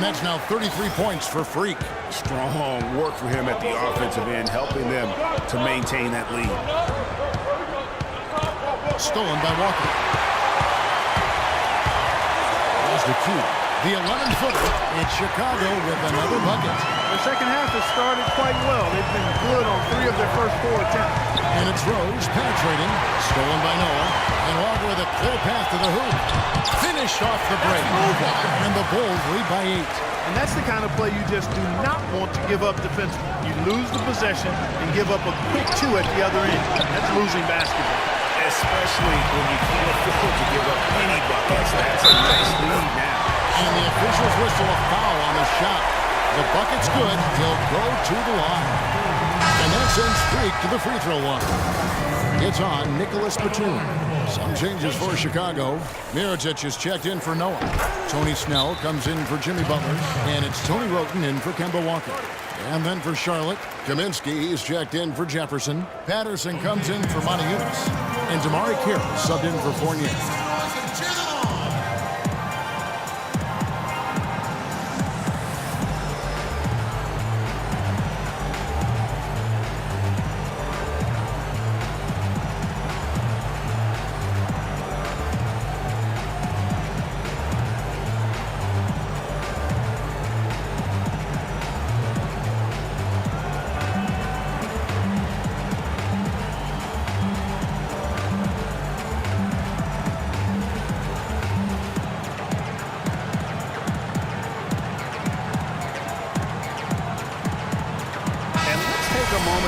And that's now 33 points for Freak. Strong work for him at the offensive end, helping them to maintain that lead. Stolen by Walker. There's the cue. The 11-footer. It's Chicago with another bucket. The second half has started quite well. They've been good on 3 of their first 4 attempts. And it's Rose penetrating. Stolen by Noah. And Walker with a clear path to the hoop. Finish off the break. And the Bulls lead by 8. And that's the kind of play you just do not want to give up defensively. You lose the possession and give up a quick 2 at the other end. That's losing basketball. Especially when you can't afford to give up any buckets. That's a nice lead now. And the officials whistle a foul on the shot. The bucket's good. He'll go to the line. And that sends Freak to the free throw line. It's on Nicholas Batum. Some changes for Chicago. Mirotic is checked in for Noah. Tony Snell comes in for Jimmy Butler. And it's Tony Roten in for Kemba Walker. And then for Charlotte, Kaminsky is checked in for Jefferson. Patterson comes in for Monty Eunice. And Damari Carroll subbed in for Fournier.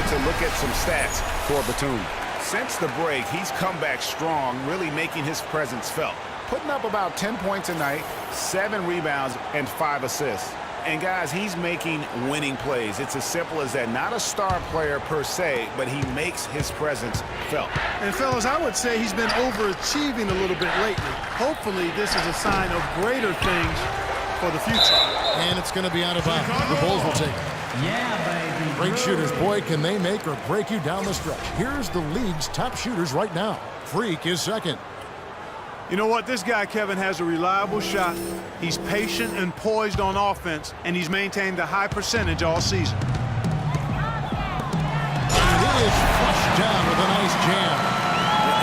To look at some stats for Batum. Since the break, he's come back strong, really making his presence felt. Putting up about 10 points a night, 7 rebounds, and 5 assists. And guys, he's making winning plays. It's as simple as that. Not a star player per se, but he makes his presence felt. And fellas, I would say he's been overachieving a little bit lately. Hopefully, this is a sign of greater things for the future. And it's going to be out of bounds. The Bulls will take it. Yeah, baby. Great shooters, boy, can they make or break you down the stretch. Here's the league's top shooters right now. Freak is second. You know what? This guy, Kevin, has a reliable shot. He's patient and poised on offense, and he's maintained a high percentage all season. And he is flushed down with a nice jam.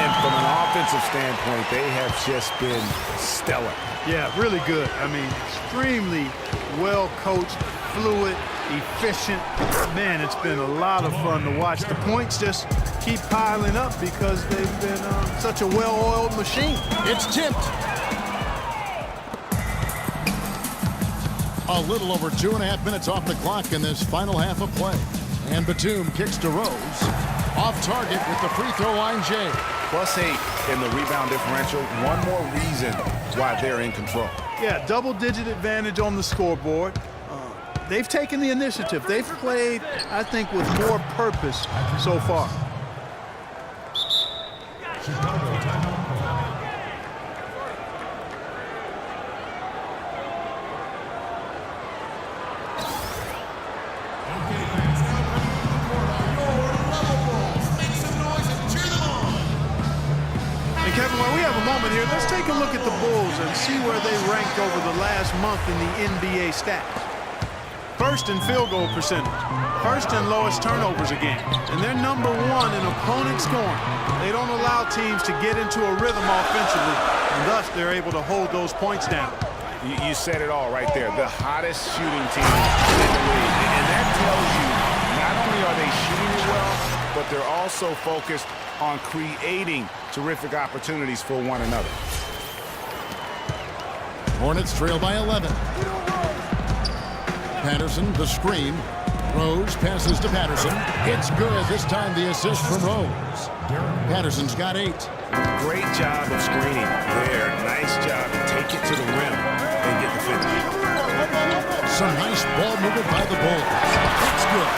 And from an offensive standpoint, they have just been stellar. Yeah, really good. I mean, extremely well-coached, fluid, efficient. Man, it's been a lot of fun to watch. The points just keep piling up because they've been such a well-oiled machine. It's tipped. A little over 2.5 minutes off the clock in this final half of play. And Batum kicks to Rose. Off target with the free throw line, Jay. +8 in the rebound differential. One more reason why they're in control. Yeah, double-digit advantage on the scoreboard. They've taken the initiative. They've played, I think, with more purpose so far. And Kevin, while we have a moment here, let's take a look at the Bulls and see where they ranked over the last month in the NBA stats. First in field goal percentage, first in lowest turnovers a game, and they're #1 in opponent scoring. They don't allow teams to get into a rhythm offensively, and thus they're able to hold those points down. You said it all right there. The hottest shooting team in the league. And that tells you not only are they shooting it well, but they're also focused on creating terrific opportunities for one another. Hornets trail by 11. Patterson, the screen. Rose passes to Patterson. It's good. This time the assist from Rose. Patterson's got 8. Great job of screening there. Nice job to take it to the rim and get the finish. Some nice ball movement by the Bulls. That's good.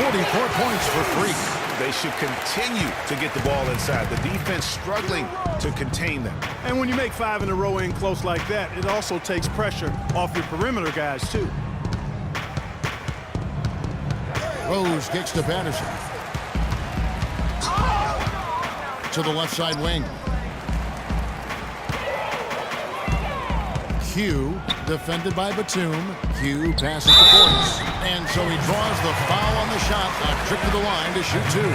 44 points for Freak. They should continue to get the ball inside. The defense struggling to contain them. And when you make 5 in a row in close like that, it also takes pressure off your perimeter guys, too. Rose kicks to Patterson. To the left side wing. Q, defended by Batum. Q passes to Portis. And so he draws the foul on the shot. A trip to the line to shoot two.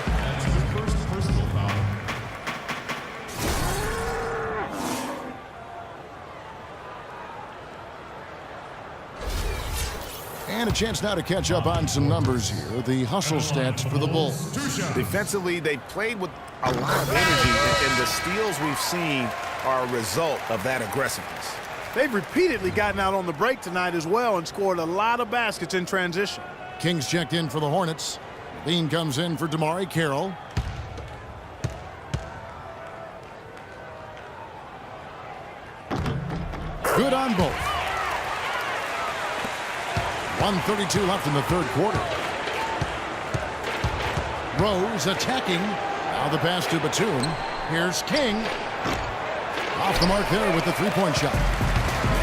That's his first personal foul. And a chance now to catch up on some numbers here. The hustle stats for the Bulls. Defensively, they played with a lot of energy, and the steals we've seen are a result of that aggressiveness. They've repeatedly gotten out on the break tonight as well and scored a lot of baskets in transition. Kings checked in for the Hornets. Bean comes in for DeMarre Carroll. Good on both. 1:32 left in the third quarter. Rose attacking. Now the pass to Batum. Here's King. Off the mark there with the three-point shot.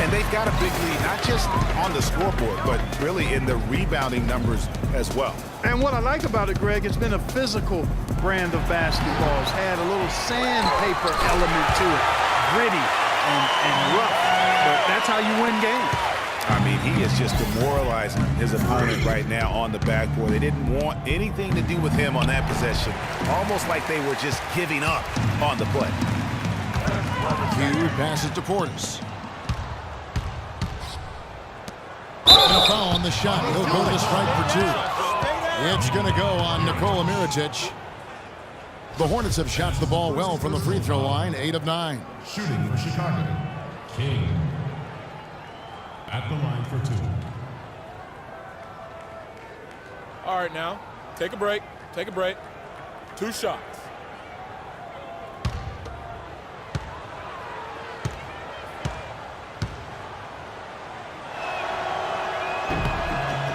And they've got a big lead, not just on the scoreboard, but really in the rebounding numbers as well. And what I like about it, Greg, it's been a physical brand of basketball. It's had a little sandpaper element to it. Gritty and rough. But that's how you win games. I mean, he is just demoralizing his opponent right now on the backboard. They didn't want anything to do with him on that possession. Almost like they were just giving up on the play. Q passes to Portis. And a foul on the shot. He'll go to the strike for two. It's going to go on Nikola Mirotic. The Hornets have shot the ball well from the free throw line, 8 of 9. Shooting for Chicago, King. At the line for two. All right, now, take a break. Take a break. 2 shots.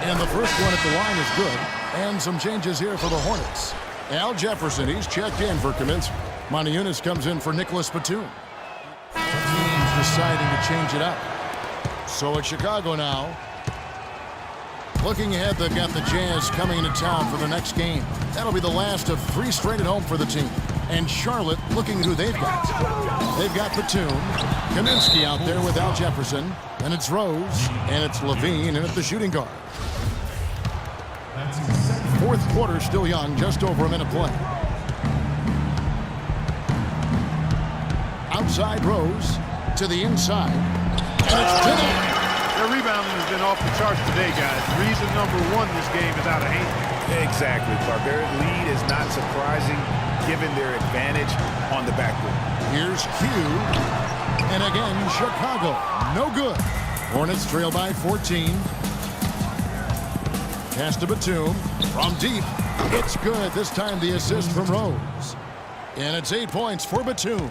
And the first one at the line is good. And some changes here for the Hornets. Al Jefferson, he's checked in for Kaminsky. Moniunas comes in for Nicholas Batum. Teams deciding to change it up. So it's Chicago now. Looking ahead, they've got the Jazz coming into town for the next game. That'll be the last of 3 straight at home for the team. And Charlotte looking at who they've got. They've got Batum, Kaminsky out there with Al Jefferson, and it's Rose, and it's Levine, and at the shooting guard. Fourth quarter still young, just over a minute play. Outside Rose to the inside. And it's Tennant. Their rebounding has been off the charts today, guys. Reason number 1, this game is out of hand. Exactly, Clark. Their lead is not surprising given their advantage on the backboard. Here's Q. And again, Chicago. No good. Hornets trail by 14. Pass to Batum. From deep. It's good. This time the assist from Rose. And it's 8 points for Batum.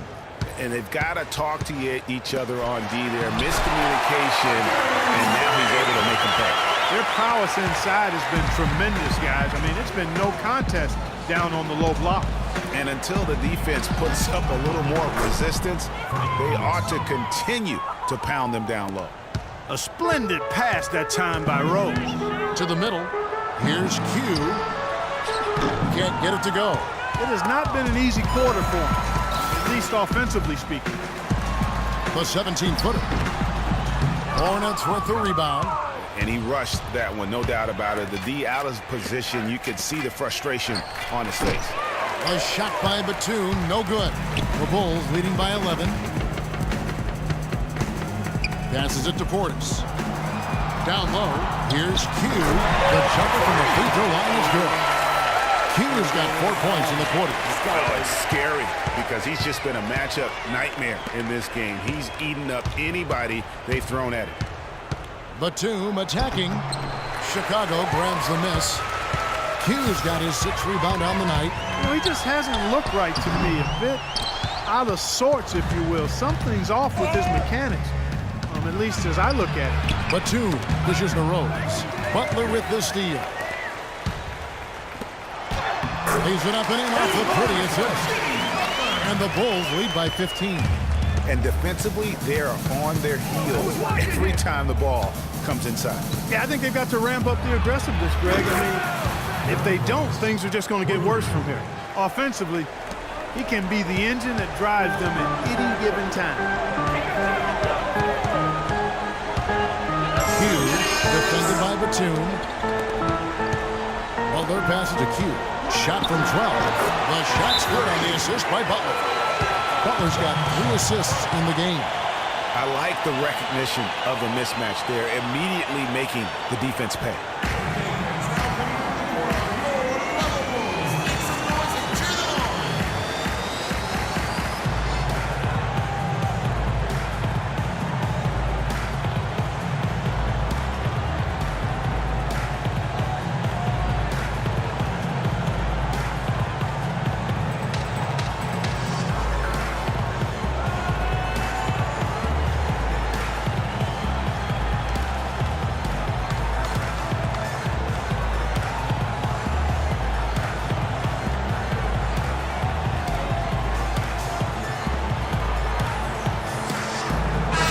And they've got to talk to each other on D there. Miscommunication, and now he's able to make them pay. Their prowess inside has been tremendous, guys. I mean, it's been no contest down on the low block. And until the defense puts up a little more resistance, they ought to continue to pound them down low. A splendid pass that time by Rose. To the middle. Here's Q. Can't get it to go. It has not been an easy quarter for him, at least offensively speaking. The 17-footer. Hornets with the rebound. And he rushed that one, no doubt about it. The D out of position, you could see the frustration on his face. A shot by Batum, no good. The Bulls leading by 11. Passes it to Portis. Down low, here's Q. The jumper from the free throw line is good. Q has got 4 points in the quarter. It's scary because he's just been a matchup nightmare in this game. He's eaten up anybody they've thrown at him. Batum attacking. Chicago grabs the miss. Q's got his 6th rebound on the night. You know, he just hasn't looked right to me. A bit out of sorts, if you will. Something's off with his mechanics, at least as I look at it. Batum pushes the Rose. Butler with the steal. Leaves it up and in off the pretty assist. And the Bulls lead by 15. And defensively, they're on their heels every time the ball comes inside. Yeah, I think they've got to ramp up the aggressiveness, Greg. I mean, if they don't, things are just going to get worse from here. Offensively, he can be the engine that drives them at any given time. Defended by Batum. Butler passes to Q. Shot from 12. The shot's good on the assist by Butler. Butler's got 3 assists in the game. I like the recognition of the mismatch there, immediately making the defense pay.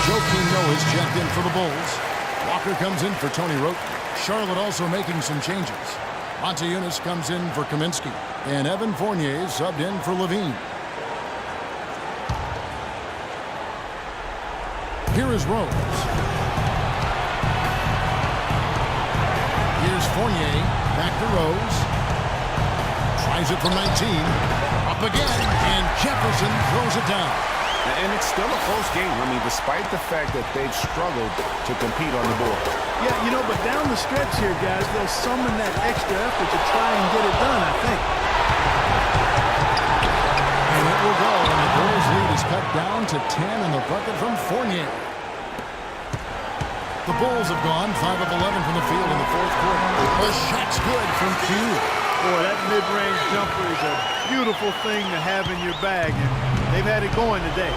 Joakim is checked in for the Bulls. Walker comes in for Tony Wroten. Charlotte also making some changes. Montezumas comes in for Kaminsky. And Evan Fournier subbed in for Levine. Here is Rose. Here's Fournier. Back to Rose. Tries it from 19. Up again. And Jefferson throws it down. And it's still a close game. I mean, despite the fact that they've struggled to compete on the board. Yeah, you know, but down the stretch here, guys, they'll summon that extra effort to try and get it done, I think. And it will go, and the Bulls' lead is cut down to 10 in the bucket from Fournier. The Bulls have gone 5 of 11 from the field in the fourth quarter. The shot's good from Q. Boy, that mid-range jumper is a beautiful thing to have in your bag, and they've had it going today.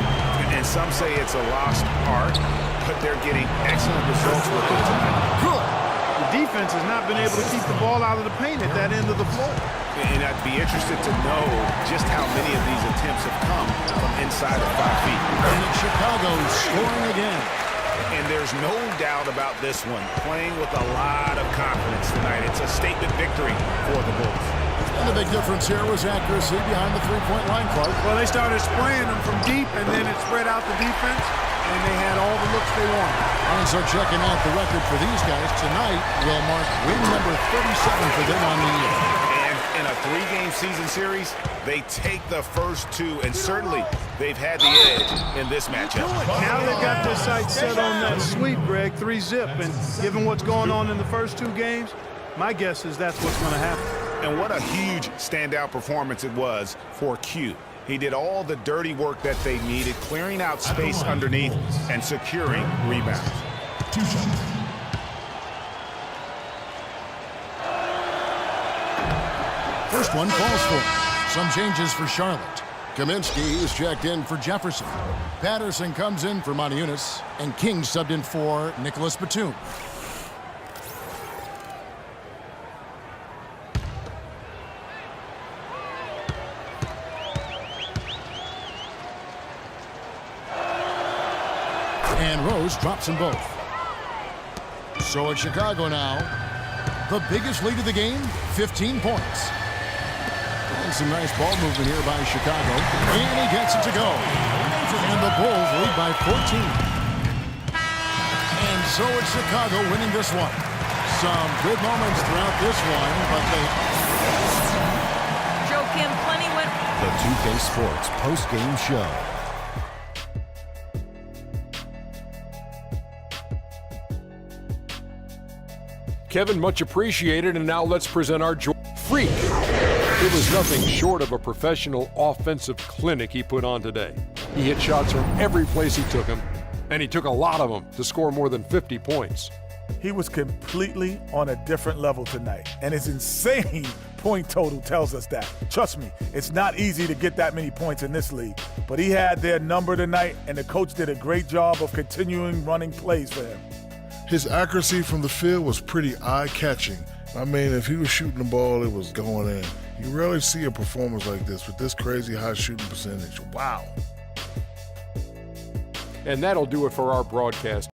And some say it's a lost art, but they're getting excellent results with it tonight. Good. The defense has not been able to keep the ball out of the paint at that end of the floor. And I'd be interested to know just how many of these attempts have come from inside of 5 feet. And it's Chicago scoring again. And there's no doubt about this one. Playing with a lot of confidence tonight. It's a statement victory for the Bulls. And the big difference here was accuracy behind the three-point line, Clark. Well, they started spraying them from deep, and then it spread out the defense, and they had all the looks they wanted. And so checking out the record for these guys tonight will mark win number 37 for them on the year. And in a 3-game season series, they take the first 2, and certainly they've had the edge in this matchup. Now they've got their sights set on that sweep, Greg, 3-zip, and given what's going on in the first 2 games, my guess is that's what's going to happen. And what a huge standout performance it was for Q. He did all the dirty work that they needed, clearing out space underneath and securing rebounds. 2 shots. First one falls for him. Some changes for Charlotte. Kaminsky is checked in for Jefferson. Patterson comes in for Montezumas. And King subbed in for Nicholas Batum. And Rose drops them both. So it's Chicago now. The biggest lead of the game, 15 points. And some nice ball movement here by Chicago. And he gets it to go. And the Bulls lead by 14. And so it's Chicago winning this one. Some good moments throughout this one, but they... Joakim, plenty went... The 2K Sports post-game show. Kevin, much appreciated, and now let's present our freak. It was nothing short of a professional offensive clinic he put on today. He hit shots from every place he took them, and he took a lot of them to score more than 50 points. He was completely on a different level tonight, and his insane point total tells us that. Trust me, it's not easy to get that many points in this league, but he had their number tonight, and the coach did a great job of continuing running plays for him. His accuracy from the field was pretty eye-catching. I mean, if he was shooting the ball, it was going in. You rarely see a performance like this with this crazy high shooting percentage. Wow. And that'll do it for our broadcast.